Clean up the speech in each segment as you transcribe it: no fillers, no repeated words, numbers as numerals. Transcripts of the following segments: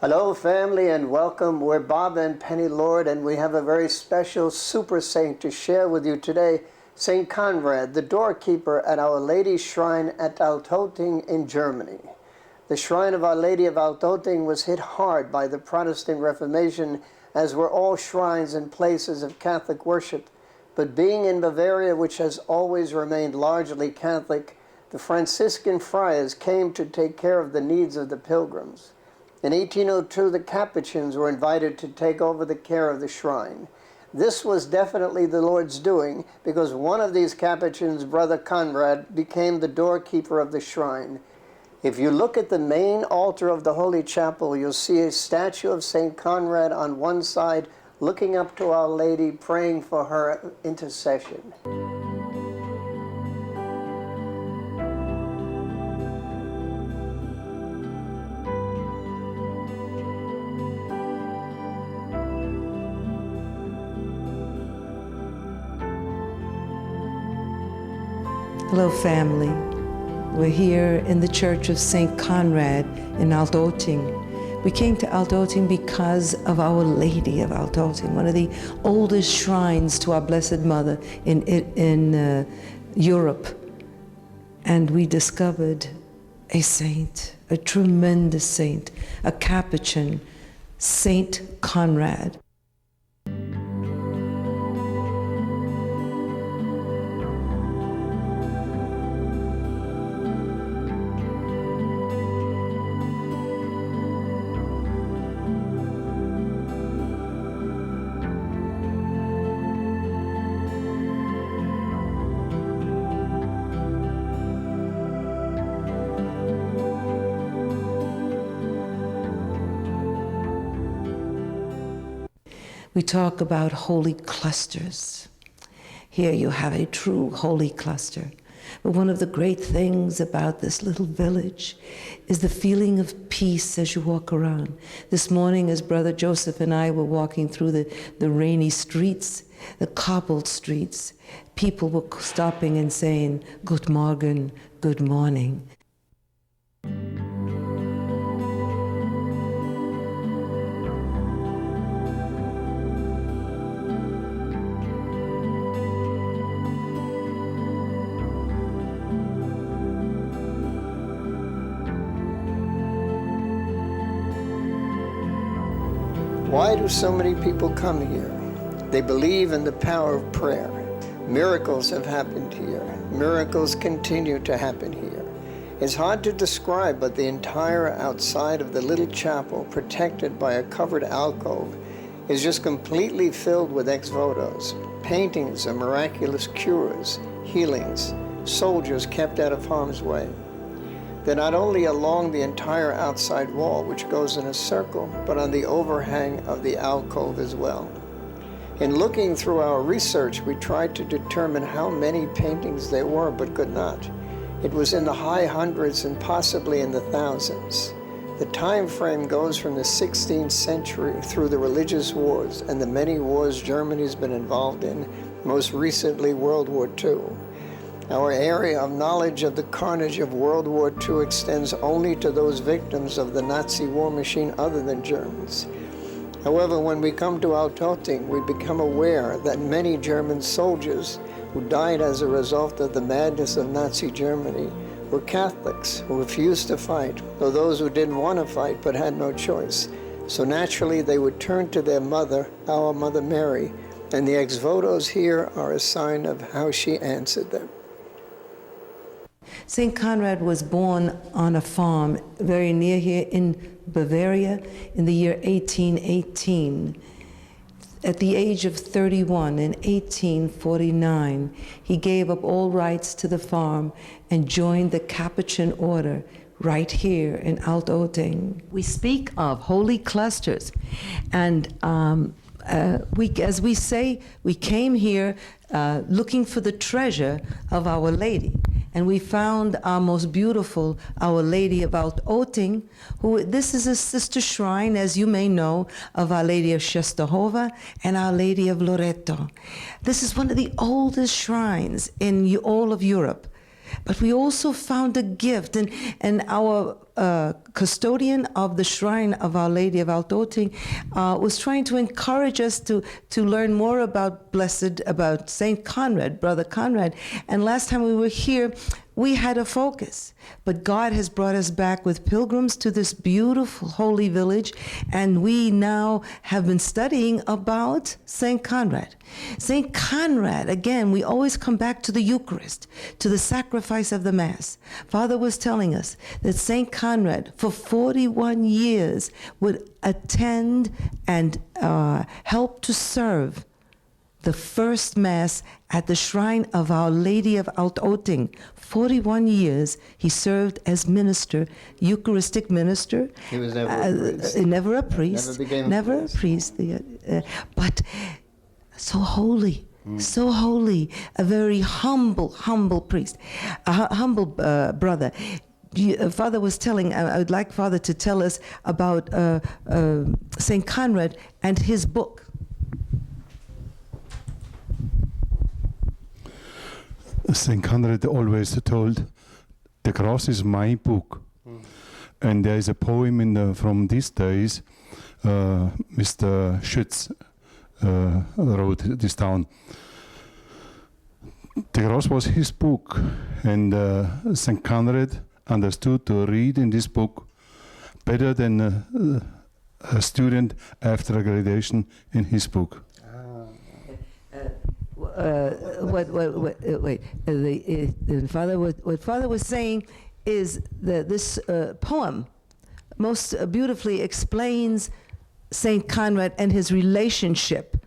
Hello family and welcome. We're Bob and Penny Lord and we have a very special super saint to share with you today, Saint Conrad, the doorkeeper at Our Lady's Shrine at Altötting in Germany. The Shrine of Our Lady of Altötting was hit hard by the Protestant Reformation, as were all shrines and places of Catholic worship. But being in Bavaria, which has always remained largely Catholic, the Franciscan friars came to take care of the needs of the pilgrims. In 1802, the Capuchins were invited to take over the care of the shrine. This was definitely the Lord's doing, because one of these Capuchins, Brother Conrad, became the doorkeeper of the shrine. If you look at the main altar of the Holy Chapel, you'll see a statue of St. Conrad on one side, looking up to Our Lady, praying for her intercession. Hello family, we're here in the Church of St. Conrad in Altötting. We came to Altötting because of Our Lady of Altötting, one of the oldest shrines to our Blessed Mother in Europe. And we discovered a saint, a tremendous saint, a Capuchin, Saint Conrad. We talk about holy clusters. Here you have a true holy cluster. But one of the great things about this little village is the feeling of peace as you walk around. This morning, as Brother Joseph and I were walking through the rainy streets, the cobbled streets, people were stopping and saying, "Good morgen, good morning." Why do so many people come here? They believe in the power of prayer. Miracles have happened here. Miracles continue to happen here. It's hard to describe, but the entire outside of the little chapel, protected by a covered alcove, is just completely filled with ex-votos, paintings of miraculous cures, healings, soldiers kept out of harm's way. They're not only along the entire outside wall, which goes in a circle, but on the overhang of the alcove as well. In looking through our research, we tried to determine how many paintings there were, but could not. It was in the high hundreds and possibly in the thousands. The time frame goes from the 16th century through the religious wars and the many wars Germany's been involved in, most recently World War II. Our area of knowledge of the carnage of World War II extends only to those victims of the Nazi war machine other than Germans. However, when we come to Altötting, we become aware that many German soldiers who died as a result of the madness of Nazi Germany were Catholics who refused to fight, or those who didn't want to fight but had no choice. So naturally, they would turn to their mother, our Mother Mary, and the ex-votos here are a sign of how she answered them. St. Conrad was born on a farm very near here in Bavaria in the year 1818. At the age of 31 in 1849, he gave up all rights to the farm and joined the Capuchin order right here in Altötting. We speak of holy clusters, and as we say, we came here looking for the treasure of Our Lady. And we found our most beautiful Our Lady of Altötting, this is a sister shrine, as you may know, of Our Lady of Czestochowa and Our Lady of Loreto. This is one of the oldest shrines in all of Europe. But we also found a gift, and our custodian of the shrine of Our Lady of Altötting, was trying to encourage us to learn more about Saint Conrad, Brother Conrad. And last time we were here, we had a focus, but God has brought us back with pilgrims to this beautiful holy village, and we now have been studying about Saint Conrad. Saint Conrad, again, we always come back to the Eucharist, to the sacrifice of the Mass. Father was telling us that Saint Conrad, for 41 years, would attend and help to serve the first Mass at the shrine of Our Lady of Altötting. 41 years he served as minister, Eucharistic minister. He was never a priest. Never a priest. But so holy, so holy, a very humble priest, a humble brother. Father was telling, I would like Father to tell us about St. Conrad and his book. St. Conrad always told, the cross is my book. And there is a poem from these days, Mr. Schütz wrote this down. The cross was his book, and St. Conrad understood to read in this book better than a student after graduation in his book. What Father was saying is that this poem most beautifully explains Saint Conrad and his relationship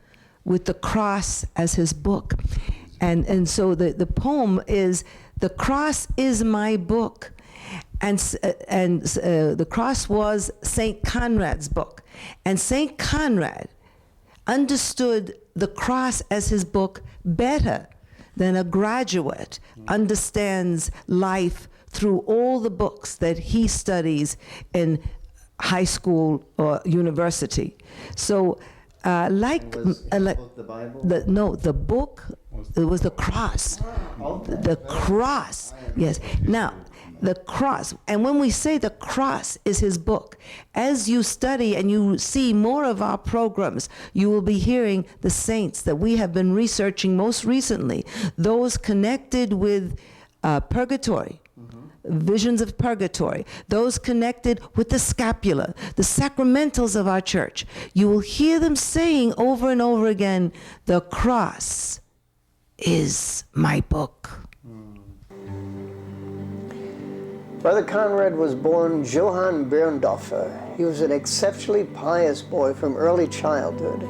with the cross as his book. And so the poem is, the cross is my book. And the cross was Saint Conrad's book. And Saint Conrad understood the cross as his book better than a graduate understands life through all the books that he studies in high school or university. So the Bible? The book, it was the cross. The cross, yes. Now, the cross, and when we say the cross is his book, as you study and you see more of our programs, you will be hearing the saints that we have been researching most recently, those connected with purgatory, visions of purgatory, those connected with the scapula, the sacramentals of our church. You will hear them saying over and over again, the cross is my book. Brother Conrad was born Johann Berndorfer. He was an exceptionally pious boy from early childhood.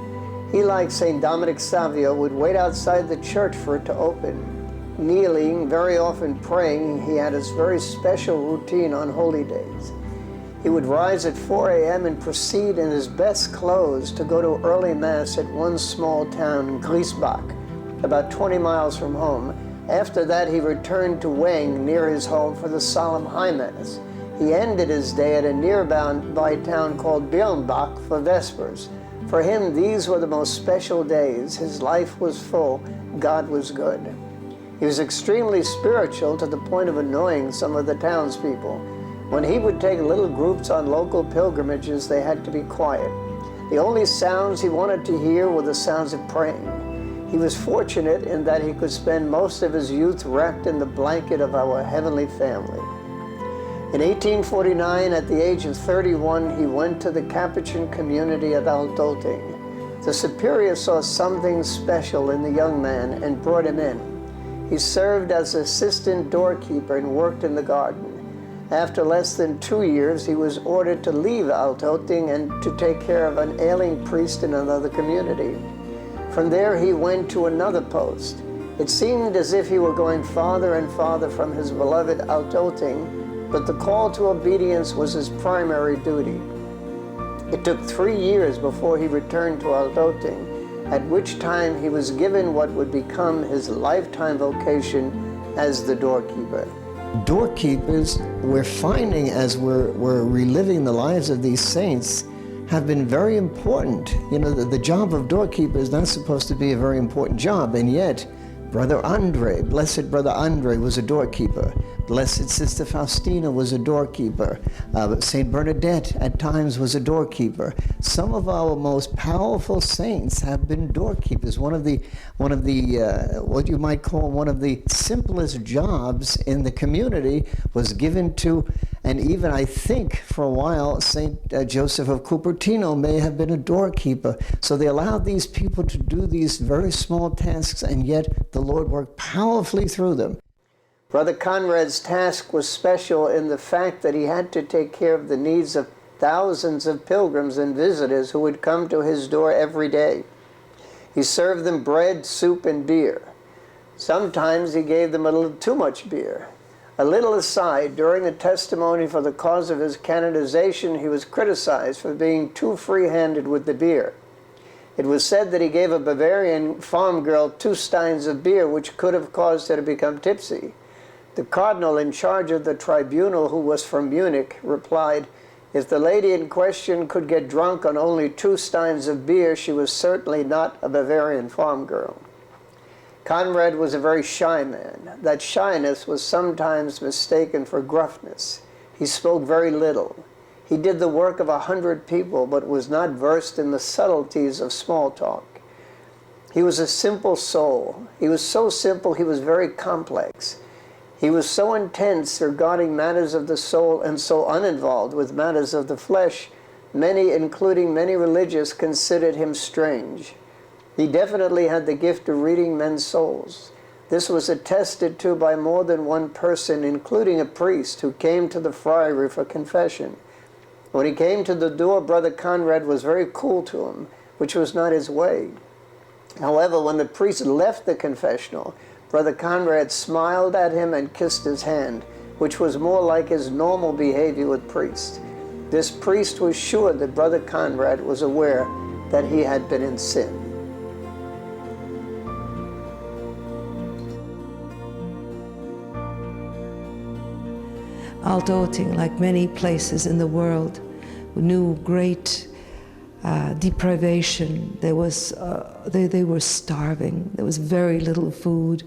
He, like St. Dominic Savio, would wait outside the church for it to open. Kneeling, very often praying, he had his very special routine on holy days. He would rise at 4 a.m. and proceed in his best clothes to go to early Mass at one small town, Griesbach, about 20 miles from home. After that, he returned to Weng, near his home, for the solemn High Mass. He ended his day at a nearby town called Birnbach for Vespers. For him, these were the most special days. His life was full. God was good. He was extremely spiritual to the point of annoying some of the townspeople. When he would take little groups on local pilgrimages, they had to be quiet. The only sounds he wanted to hear were the sounds of praying. He was fortunate in that he could spend most of his youth wrapped in the blanket of our heavenly family. In 1849, at the age of 31, he went to the Capuchin community at Altötting. The superior saw something special in the young man and brought him in. He served as assistant doorkeeper and worked in the garden. After less than 2 years, he was ordered to leave Altötting and to take care of an ailing priest in another community. From there, he went to another post. It seemed as if he were going farther and farther from his beloved Altötting, but the call to obedience was his primary duty. It took 3 years before he returned to Altötting, at which time he was given what would become his lifetime vocation as the doorkeeper. Doorkeepers, we're finding as we're reliving the lives of these saints, have been very important. You know, the job of doorkeeper is not supposed to be a very important job, and yet Brother Andre, Blessed Brother Andre was a doorkeeper. Blessed Sister Faustina was a doorkeeper. Saint Bernadette at times was a doorkeeper. Some of our most powerful saints have been doorkeepers. One of the what you might call one of the simplest jobs in the community was given to, and even I think for a while, Saint Joseph of Cupertino may have been a doorkeeper. So they allowed these people to do these very small tasks, and yet the Lord worked powerfully through them. Brother Conrad's task was special in the fact that he had to take care of the needs of thousands of pilgrims and visitors who would come to his door every day. He served them bread, soup, and beer. Sometimes he gave them a little too much beer. A little aside, during the testimony for the cause of his canonization, he was criticized for being too free-handed with the beer. It was said that he gave a Bavarian farm girl 2 steins of beer, which could have caused her to become tipsy. The cardinal in charge of the tribunal, who was from Munich, replied, "If the lady in question could get drunk on only 2 steins of beer, she was certainly not a Bavarian farm girl." Conrad was a very shy man. That shyness was sometimes mistaken for gruffness. He spoke very little. He did the work of 100 people, but was not versed in the subtleties of small talk. He was a simple soul. He was so simple, he was very complex. He was so intense regarding matters of the soul and so uninvolved with matters of the flesh, many, including many religious, considered him strange. He definitely had the gift of reading men's souls. This was attested to by more than one person, including a priest who came to the friary for confession. When he came to the door, Brother Conrad was very cool to him, which was not his way. However, when the priest left the confessional, Brother Conrad smiled at him and kissed his hand, which was more like his normal behavior with priests. This priest was sure that Brother Conrad was aware that he had been in sin. Altötting, like many places in the world, knew great deprivation. There was, they were starving. There was very little food.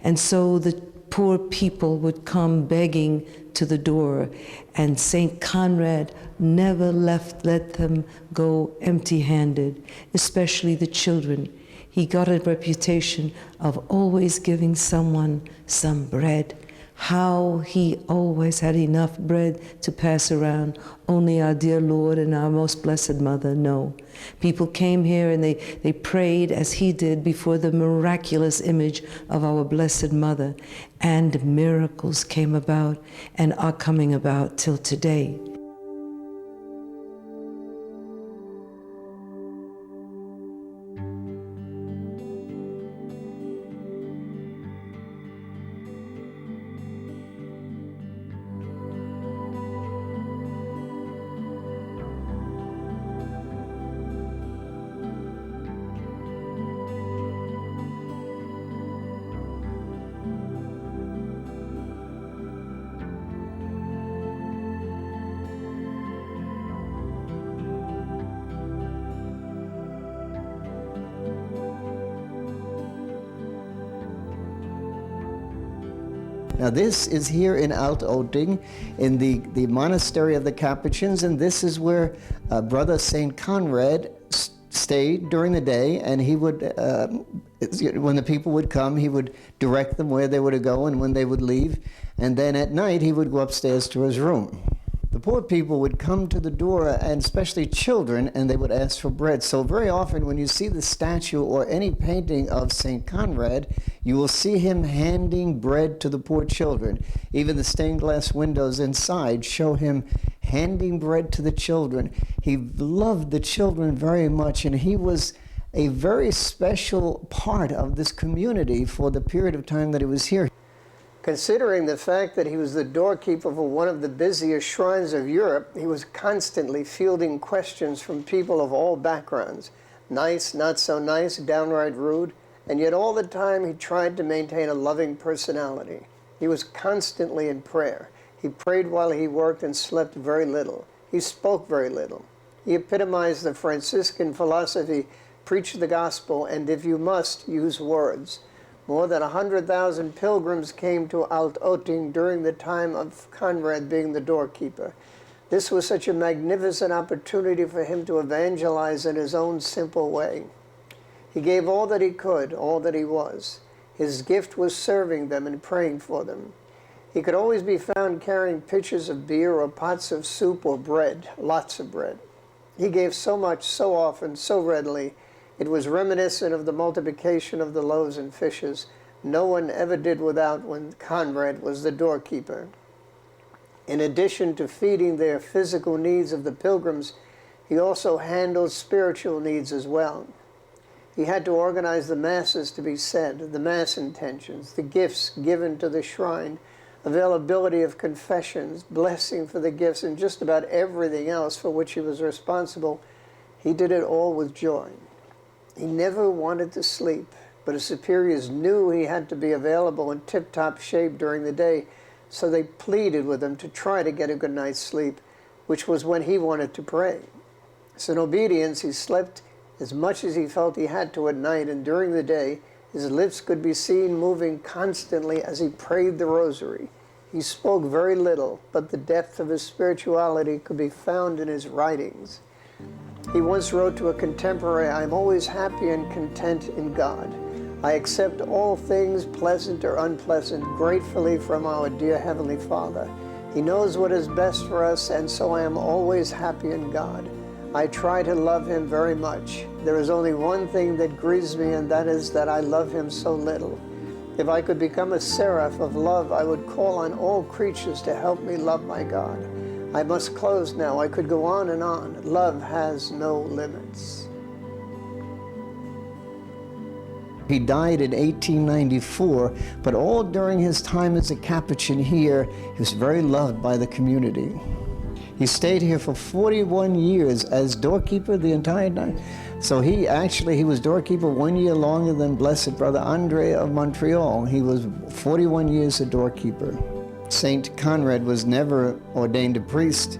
And so the poor people would come begging to the door, and St. Conrad never let them go empty-handed, especially the children. He got a reputation of always giving someone some bread. How he always had enough bread to pass around. Only our dear Lord and our most blessed Mother know. People came here and they prayed as he did before the miraculous image of our Blessed Mother, and miracles came about and are coming about till today. Now this is here in Altötting, in the monastery of the Capuchins, and this is where Brother St. Conrad stayed during the day, and he would, when the people would come, he would direct them where they were to go and when they would leave, and then at night he would go upstairs to his room. The poor people would come to the door, and especially children, and they would ask for bread. So very often when you see the statue or any painting of St. Conrad, you will see him handing bread to the poor children. Even the stained glass windows inside show him handing bread to the children. He loved the children very much, and he was a very special part of this community for the period of time that he was here. Considering the fact that he was the doorkeeper for one of the busiest shrines of Europe, he was constantly fielding questions from people of all backgrounds. Nice, not so nice, downright rude, and yet all the time he tried to maintain a loving personality. He was constantly in prayer. He prayed while he worked and slept very little. He spoke very little. He epitomized the Franciscan philosophy, preach the gospel, and if you must, use words. More than 100,000 pilgrims came to Altötting during the time of Conrad being the doorkeeper. This was such a magnificent opportunity for him to evangelize in his own simple way. He gave all that he could, all that he was. His gift was serving them and praying for them. He could always be found carrying pitchers of beer or pots of soup or bread, lots of bread. He gave so much, so often, so readily. It was reminiscent of the multiplication of the loaves and fishes. No one ever did without when Conrad was the doorkeeper. In addition to feeding their physical needs of the pilgrims, he also handled spiritual needs as well. He had to organize the masses to be said, the mass intentions, the gifts given to the shrine, availability of confessions, blessing for the gifts, and just about everything else for which he was responsible. He did it all with joy. He never wanted to sleep, but his superiors knew he had to be available in tip-top shape during the day, so they pleaded with him to try to get a good night's sleep, which was when he wanted to pray. So in obedience, he slept as much as he felt he had to at night, and during the day, his lips could be seen moving constantly as he prayed the rosary. He spoke very little, but the depth of his spirituality could be found in his writings. He once wrote to a contemporary, "I'm always happy and content in God. I accept all things, pleasant or unpleasant, gratefully from our dear Heavenly Father. He knows what is best for us, and so I am always happy in God. I try to love Him very much. There is only one thing that grieves me, and that is that I love Him so little. If I could become a seraph of love, I would call on all creatures to help me love my God. I must close now. I could go on and on. Love has no limits." He died in 1894, but all during his time as a Capuchin here, he was very loved by the community. He stayed here for 41 years as doorkeeper the entire time. So he was doorkeeper 1 year longer than Blessed Brother Andre of Montreal. He was 41 years a doorkeeper. Saint Conrad was never ordained a priest.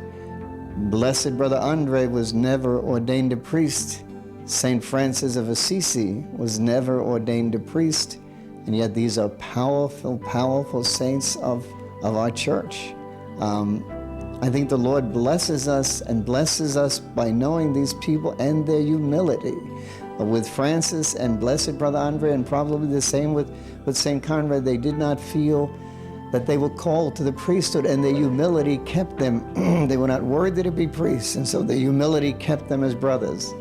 Blessed Brother Andre was never ordained a priest. Saint Francis of Assisi was never ordained a priest. And yet these are powerful, powerful saints of our church. I think the Lord blesses us and blesses us by knowing these people and their humility. With Francis and Blessed Brother Andre, and probably the same with St. Conrad, they did not feel that they were called to the priesthood, and their humility kept them. They were not worthy to be priests, and so their humility kept them as brothers.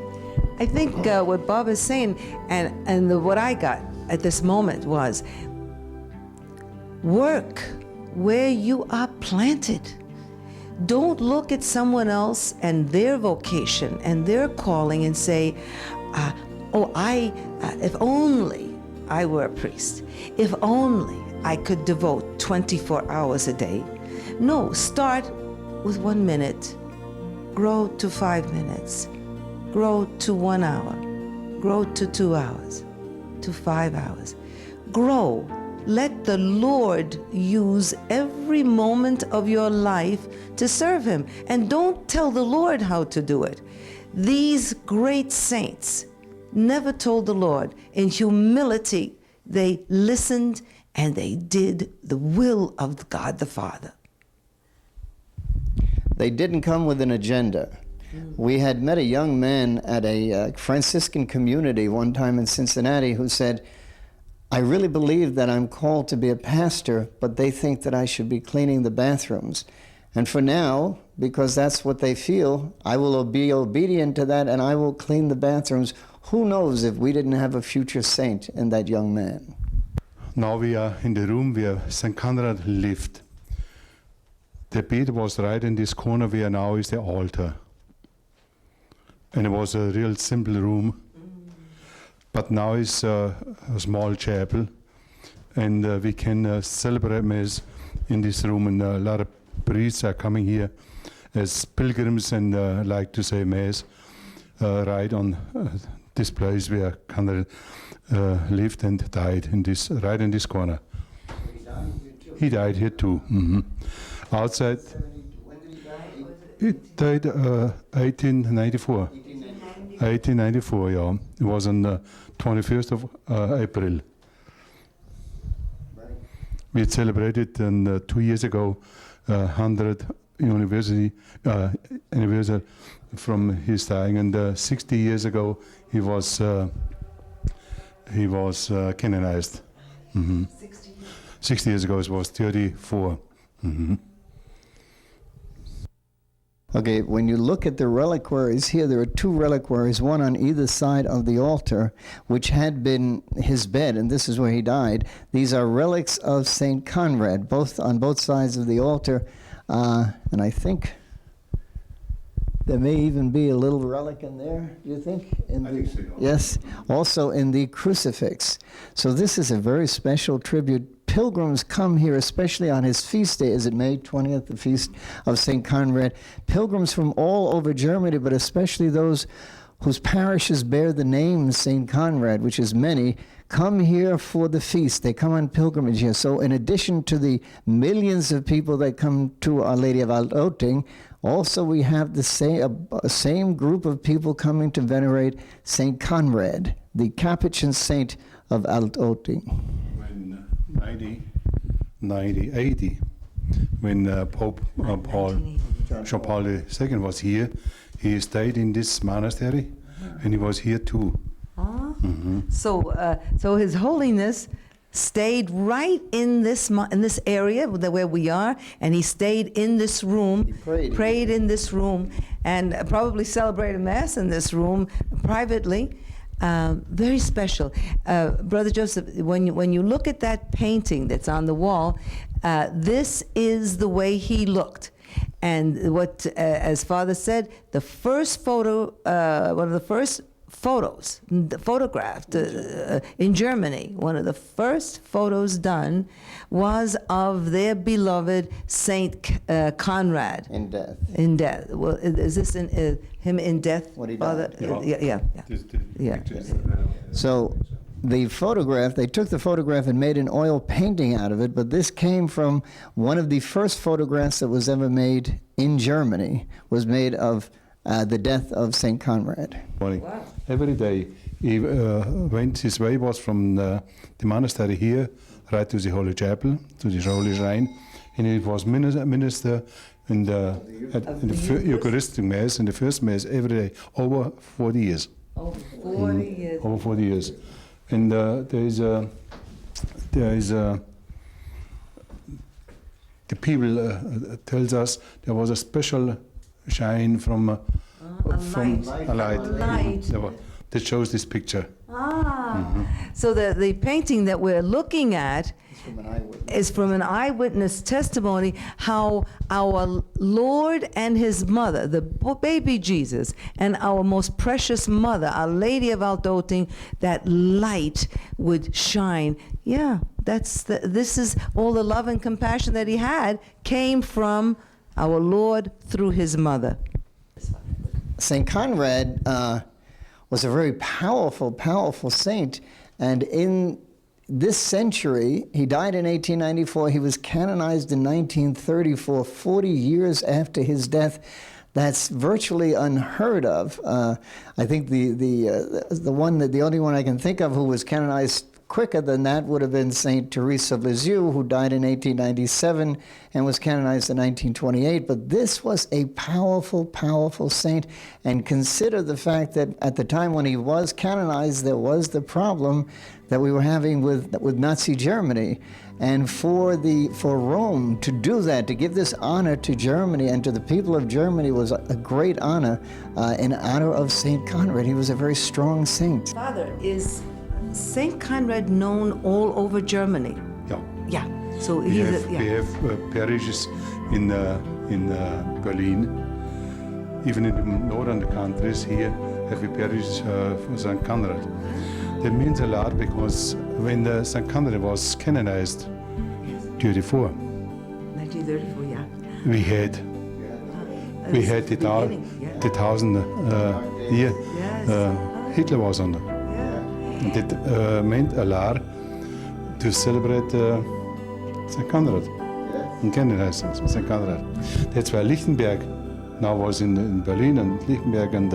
I think what Bob is saying, and what I got at this moment was, work where you are planted. Don't look at someone else and their vocation and their calling and say, if only I were a priest, if only I could devote 24 hours a day. No, start with 1 minute, grow to 5 minutes, grow to 1 hour, grow to 2 hours, to 5 hours. Grow. Let the Lord use every moment of your life to serve Him. And don't tell the Lord how to do it. These great saints never told the Lord. In humility, they listened and they did the will of God the Father. They didn't come with an agenda. We had met a young man at a Franciscan community one time in Cincinnati who said, "I really believe that I'm called to be a pastor, but they think that I should be cleaning the bathrooms. And for now, because that's what they feel, I will be obedient to that and I will clean the bathrooms." Who knows if we didn't have a future saint in that young man? Now we are in the room where St. Conrad lived. The bed was right in this corner where now is the altar. And it was a real simple room. But now it's a small chapel, and we can celebrate Mass in this room, and a lot of priests are coming here as pilgrims and like to say Mass right on this place where Conrad lived and died, right in this corner. He died here too. Mm-hmm. Outside. When did he die? He died 1894. 1894, yeah. It was on the 21st of April. We celebrated 2 years ago 100 anniversary from his dying, and 60 years ago he was canonized. 60 years ago it was 34. Okay, when you look at the reliquaries here, there are two reliquaries, one on either side of the altar, which had been his bed, and this is where he died. These are relics of St. Conrad, both on both sides of the altar, and I think there may even be a little relic in there, do you think? I think so. Yes, also in the crucifix. So this is a very special tribute. Pilgrims come here, especially on his feast day. Is it May 20th, the feast of St. Conrad? Pilgrims from all over Germany, but especially those whose parishes bear the name St. Conrad, which is many, come here for the feast. They come on pilgrimage here. So in addition to the millions of people that come to Our Lady of Altötting, also we have the same group of people coming to venerate St. Conrad, the Capuchin saint of Altötting. When 80, when Pope John Paul II was here, he stayed in this monastery, and he was here too. So His Holiness stayed right in this area where we are, and he stayed in this room, He prayed in this room, and probably celebrated Mass in this room privately. Very special. Brother Joseph, when you look at that painting that's on the wall, this is the way he looked. And what, as Father said, the first photo, one of the first photos photographed in Germany, one of the first photos done was of their beloved Saint Conrad. In death. In death. Well, is this him in death? When he Father? died. Yeah. So the photograph, they took the photograph and made an oil painting out of it, but this came from one of the first photographs that was ever made in Germany, was made of the death of St. Conrad. Wow. Every day he went his way was from the monastery here right to the Holy Chapel, to the Holy Shrine, and he was minister in the Eucharistic Mass, in the first Mass every day, over 40 years. Over 40 years. Over 40 years. And there is the people tells us there was a special shine from a light. That shows this picture. So the painting that we're looking at is from an eyewitness testimony how our Lord and his mother, the baby Jesus, and our most precious mother, Our Lady of Altötting, that light would shine. Yeah, this is all the love and compassion that he had came from our Lord through his mother. St. Conrad was a very powerful, powerful saint, and in this century, he died in 1894, he was canonized in 1934, 40 years after his death. That's virtually unheard of. I think the only one I can think of who was canonized quicker than that would have been Saint Teresa of Lisieux, who died in 1897 and was canonized in 1928. But this was a powerful, powerful saint. And consider the fact that at the time when he was canonized, there was the problem that we were having with Nazi Germany. And for Rome to do that, to give this honor to Germany and to the people of Germany, was a great honor in honor of Saint Conrad. He was a very strong saint. Father, is Saint Conrad known all over Germany? Yeah. Yeah. So We have parishes in Berlin, even in the northern countries. Here have we parishes for St. Conrad. That means a lot because when St. Conrad was canonized, 1934, yeah. we had the 1000 year. Yes. Hitler was on. And that meant a lot to celebrate St. Conrad and canonize St. Conrad. That's why Lichtenberg now was in Berlin, and Lichtenberg and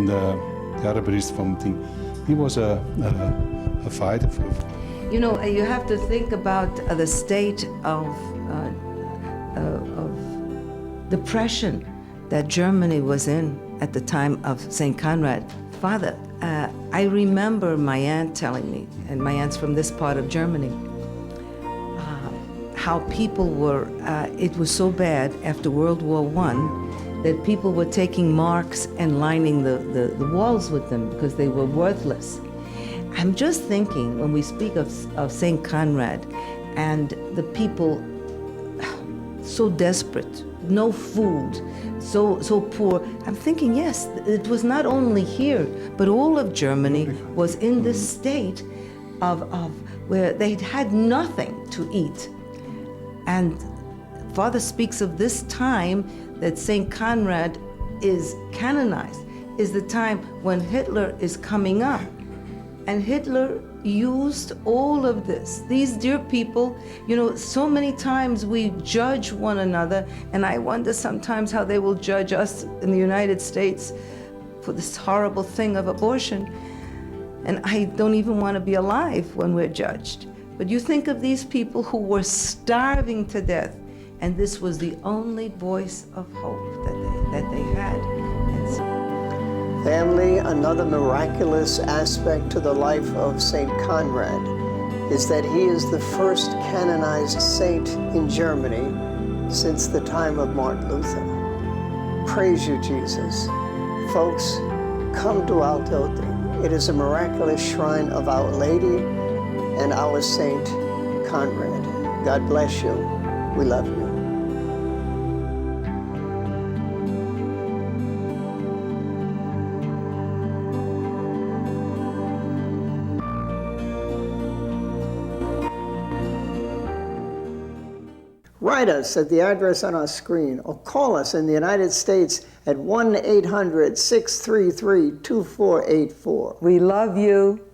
the other priest from thing. He was a fighter You know, you have to think about the state of depression that Germany was in at the time of St. Conrad. Father, I remember my aunt telling me, and my aunt's from this part of Germany, how people were, it was so bad after World War I that people were taking marks and lining the walls with them because they were worthless. I'm just thinking, when we speak of St. Conrad and the people so desperate, no food, so poor, I'm thinking, yes, it was not only here, but all of Germany was in this state of where they'd had nothing to eat. And Father speaks of this time that St. Conrad is canonized, is the time when Hitler is coming up. And Hitler used all of this. These dear people, you know, so many times we judge one another, and I wonder sometimes how they will judge us in the United States for this horrible thing of abortion. And I don't even want to be alive when we're judged. But you think of these people who were starving to death, and this was the only voice of hope that they had. And so, Family, another miraculous aspect to the life of St. Conrad is that he is the first canonized saint in Germany since the time of Martin Luther. Praise you, Jesus. Folks, come to Altötting. It is a miraculous shrine of Our Lady and our Saint Conrad. God bless you. We love you. Write us at the address on our screen or call us in the United States at 1-800-633-2484. We love you.